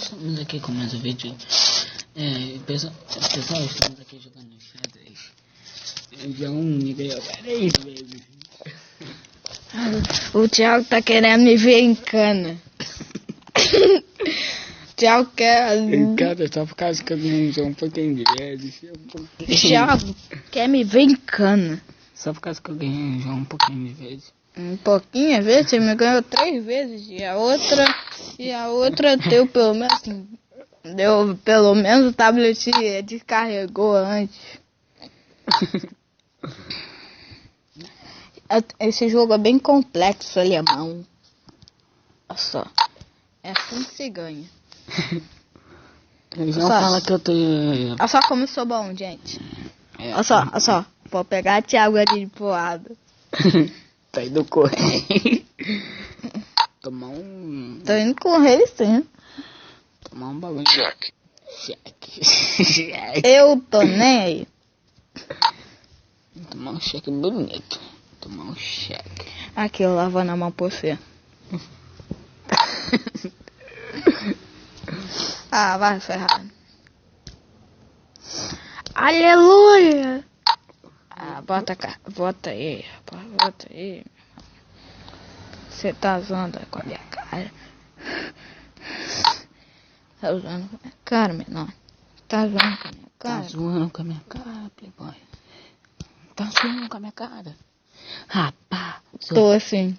Estamos aqui com mais um vídeo. Pessoal, estamos aqui jogando xadrez. Já me ganhou 3 vezes. O Thiago tá querendo me ver em cana. Thiago quer. Cara, só por causa que eu ganhei um pouquinho de vezes. Thiago quer me ver em cana. Só por causa que eu ganhei um pouquinho de vezes. Um pouquinho, às vezes você me ganhou 3 vezes e a outra deu pelo menos o tablet descarregou antes. Esse jogo é bem complexo, alemão. Olha só. É assim que se ganha. Eles não falam que eu tô... Olha só como eu sou bom, gente. Olha só. Vou pegar Thiago ali de porrada. Tá indo correr. Tomar um... Tô indo correr sim. Tomar um bagulho. Cheque. Eu tô nem aí. Tomar um cheque bonito. Tomar um cheque. Aqui, eu lavando a mão por você. Ah, vai ferrar. Aleluia! Ah, bota aí, rapaz, bota aí. Você tá zoando com a minha cara. Tá zoando com a minha cara, menor. Tá zoando com a minha cara. Tá zoando com a minha cara, playboy. Tá zoando com a minha cara. Rapaz. Tô assim.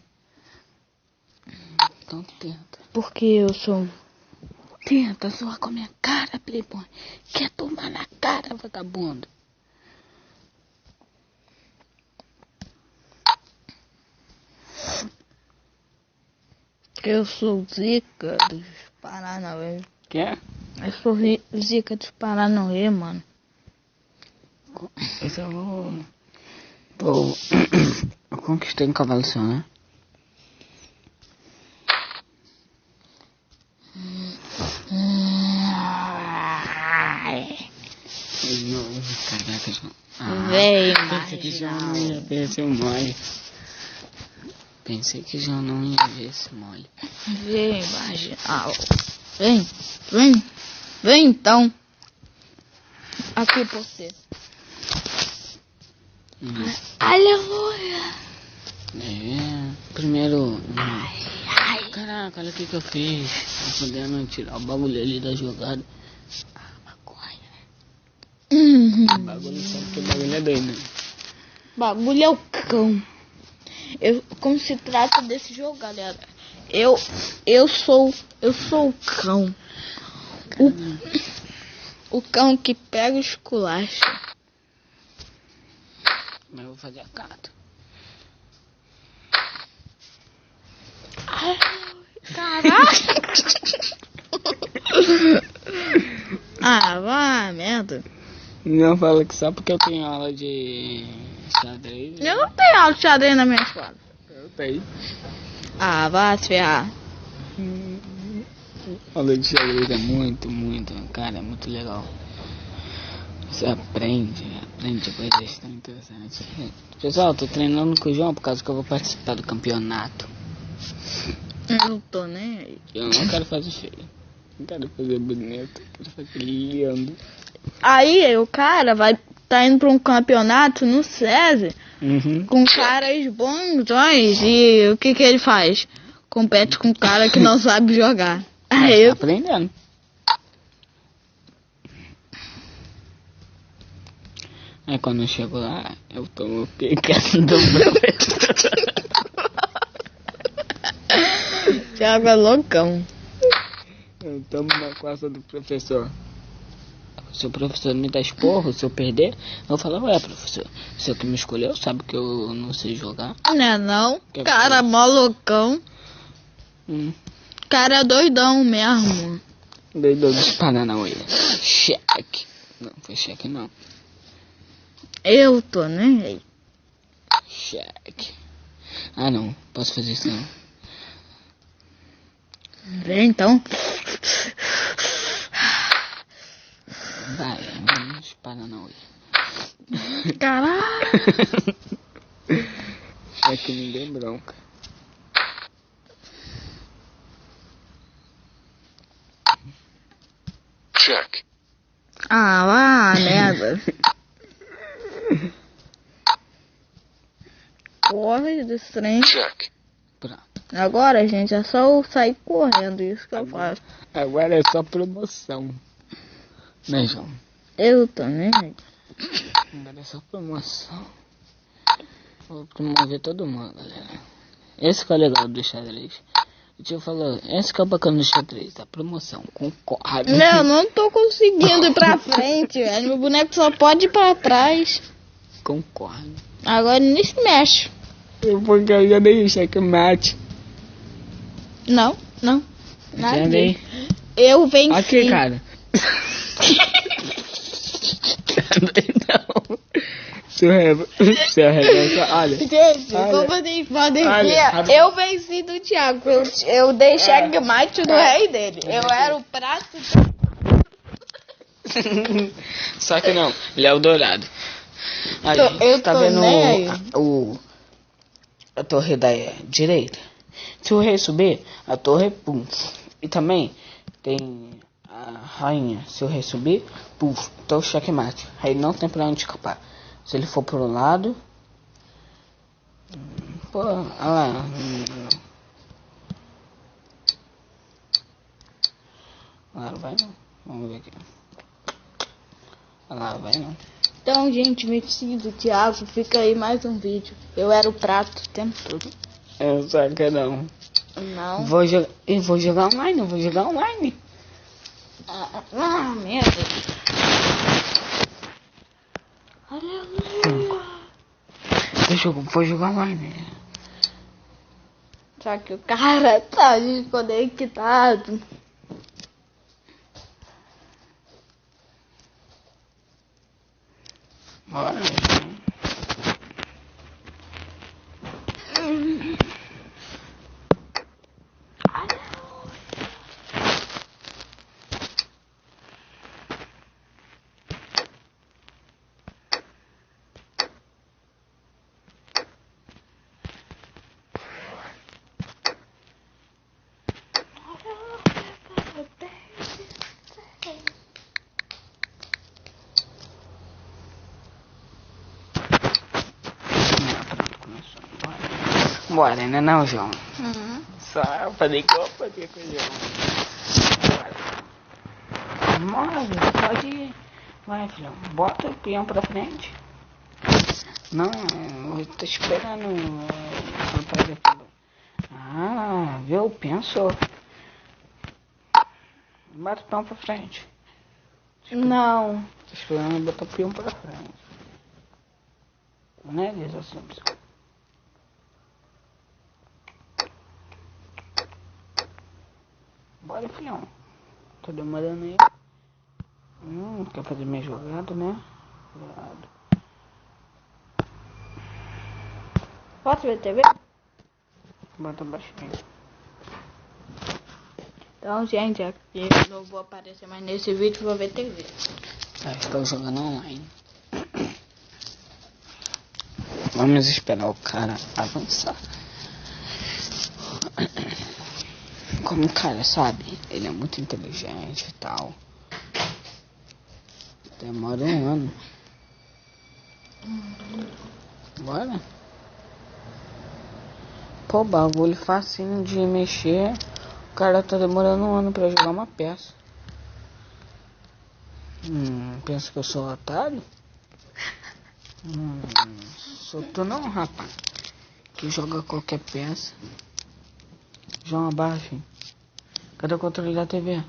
Então tenta. Porque eu sou... Tenta zoar com a minha cara, playboy. Quer tomar na cara, vagabundo. Eu sou zica dos Paranauê. Quer? Eu sou zica dos Paranauê, mano. Eu vou... Eu conquistei um cavalo seu, né? Não, caraca, João. Vem, pensei que já não ia ver esse mole. Pensei que já não ia ver esse mole. Vem, marginal. Vem então. Aqui por você. Aleluia. Primeiro... Caraca, olha o que eu fiz. Tô podendo tirar o bagulho ali da jogada. Maconha, né? Bagulho sabe que o bagulho é doido, né? Bagulho é o cão. Como se trata desse jogo, galera? Eu sou o cão. O cão que pega os culachos. Mas eu vou fazer a carta. Caraca! Ah, vai, merda. Não fala que só porque eu tenho aula de xadrez. Eu não tenho aula de xadrez na minha escola. Eu tenho. Ah, vai se ferrar. Aula de xadrez é muito, cara, é muito legal. Você aprende coisas tão interessantes. Pessoal, tô treinando com o João por causa que eu vou participar do campeonato. Eu não tô nem aí. Eu não quero fazer feio. Não quero fazer bonito. Quero fazer lindo. Aí o cara tá indo pra um campeonato no SESI com caras bonzões. E o que ele faz? Compete com um cara que não sabe jogar. Aí Tá aprendendo. Aí quando eu chego lá, eu tô pegando do professor. Thiago é loucão. Eu tomo na costa do professor. Se o professor me dá esporro, se eu perder, eu falo, ué, professor, você que me escolheu, sabe que eu não sei jogar. Não. Cara mó loucão. Cara é doidão mesmo. Doidão dos Paranauê. Cheque. Não, foi cheque não. Eu tô nem aí. Cheque. Ah não, posso fazer isso não. Vem então. Vai, vamos Paranauê. Caralho. Cheque me deu bronca. Check. Ah, merda. Corre desse trem. Check. Pronto. Agora, gente, é só eu sair correndo, isso que eu faço. Agora é só promoção. Né, João? Eu também. Agora é só promoção. Vou promover todo mundo, galera. Esse que é o legal do xadrez. O tio falou, esse que é o bacana do xadrez, a promoção. Concorre. Eu não tô conseguindo ir pra frente, velho. Meu boneco só pode ir pra trás. Concorre. Agora nem se mexe. Porque eu já dei checkmate. Não. Nada. Já dei. Eu venci. Aqui, cara. Não. Seu arrebenta. Olha. Gente, Olha. como vocês podem Olha. ver, eu venci do Thiago. Eu dei checkmate no rei dele. Eu era o prato. Só que não, ele é o dourado. Aí, Eu tá tô vendo nem aí. a torre da direita? Se o rei subir, a torre pum. E também tem a rainha. Se o rei subir, pum. Então checkmate. Aí não tem pra onde escapar. Se ele for pro lado, pô, olha lá. Lá vai não. Vamos ver aqui. Lá vai não. Então, gente, venci do Thiago. Fica aí mais um vídeo. Eu era o prato o tempo todo. Eu só que não. Não. Vou jogar online. Merda. Aleluia. Vou jogar online. Só que o cara tá desconectado. Bora. Bora, né não, João? Só fazer igual fazer com o João. Bora. Pode ir. Vai, filhão. Bota o peão pra frente. Não, eu tô esperando fazer aquilo. Ah, viu? Pensou. Bota o peão pra frente. Não. Tô esperando botar o peão pra frente. Né, Lisa Simples? Bora, filhão. Tô demorando aí. Quer fazer minha jogada, né? Jogada. Posso ver TV? Bota baixinho. Então, gente, aqui eu não vou aparecer mais nesse vídeo, vou ver TV. Estou jogando online. Vamos esperar o cara avançar. Como o cara sabe, ele é muito inteligente e tal. Demora um ano. Bora? Pô, bagulho facinho de mexer. O cara tá demorando um ano pra jogar uma peça. Pensa que eu sou otário? Sou tu não, rapaz. Que joga qualquer peça. João, abaixa. Cadê o controle da TV?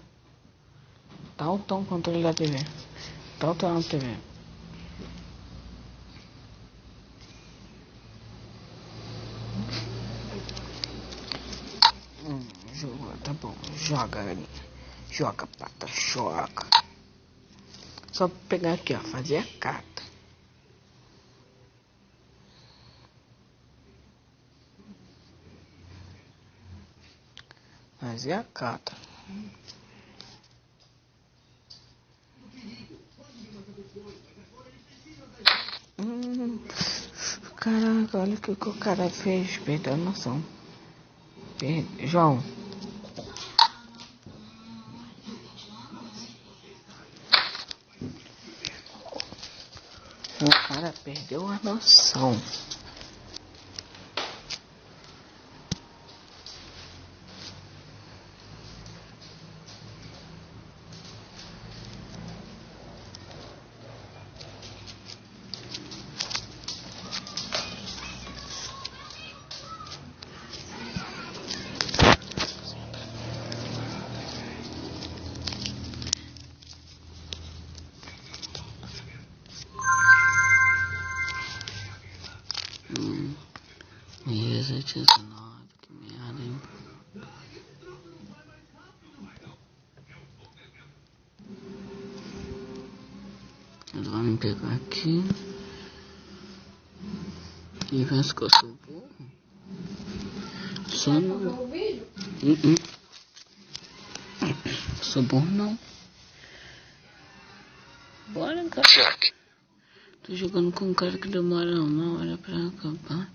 Tá o tom controle da TV. Tá o tom na TV. Joga, tá bom. Joga, galinha. Joga, pata, joga. Só pegar aqui, ó. Fazer a carta. Fazer a carta. Caraca, olha o que o cara fez. Perdeu a noção. João. O cara perdeu a noção. Isso, 19, que merda, hein? Ele vai me pegar aqui. E pensa que eu sou burro? Sou não. Sou burro não. Bora, cara. Tô jogando com um cara que demora uma hora pra acabar.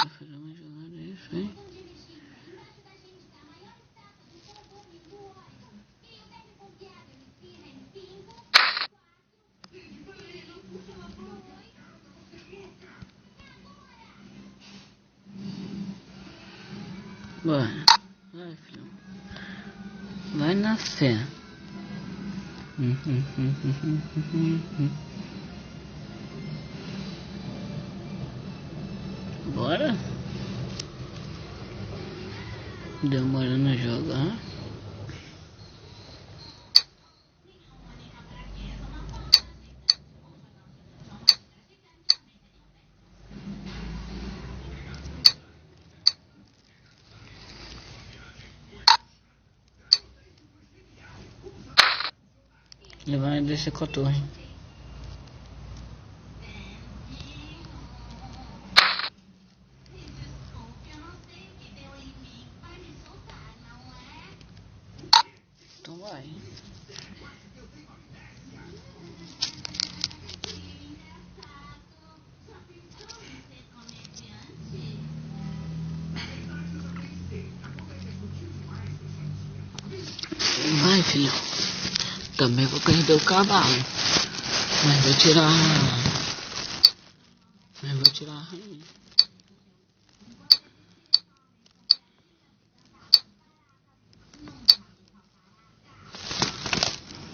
Vou fazer uma jogada isso, hein? Bora. Vai, filho. Vai na fé. Bora. Demorando a jogar. Ele vai descer com a torre. Então vai. Vai, filho. Também vou perder o cavalo. Mas vou tirar. A rainha.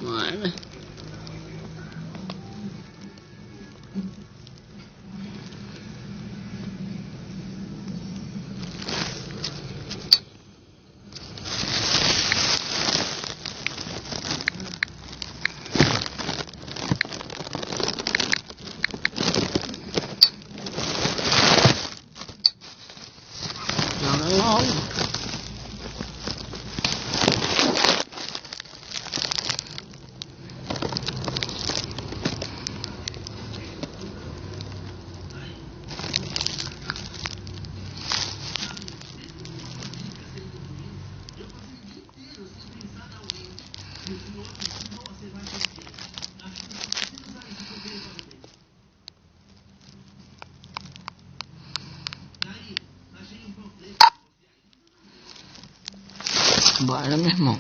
Bora. Bora, meu irmão.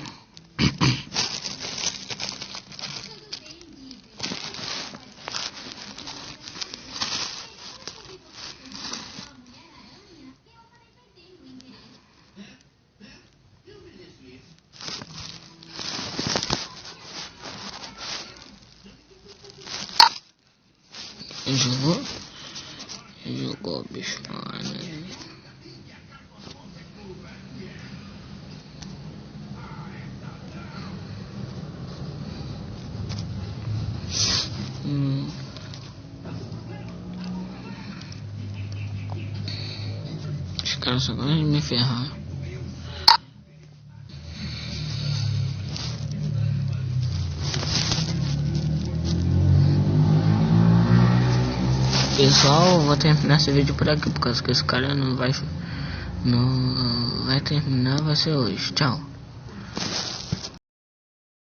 Jogou, bicho. Os caras só gostam de me ferrar. Pessoal, vou terminar esse vídeo por aqui, por causa que esse cara não vai terminar, vai ser hoje. Tchau.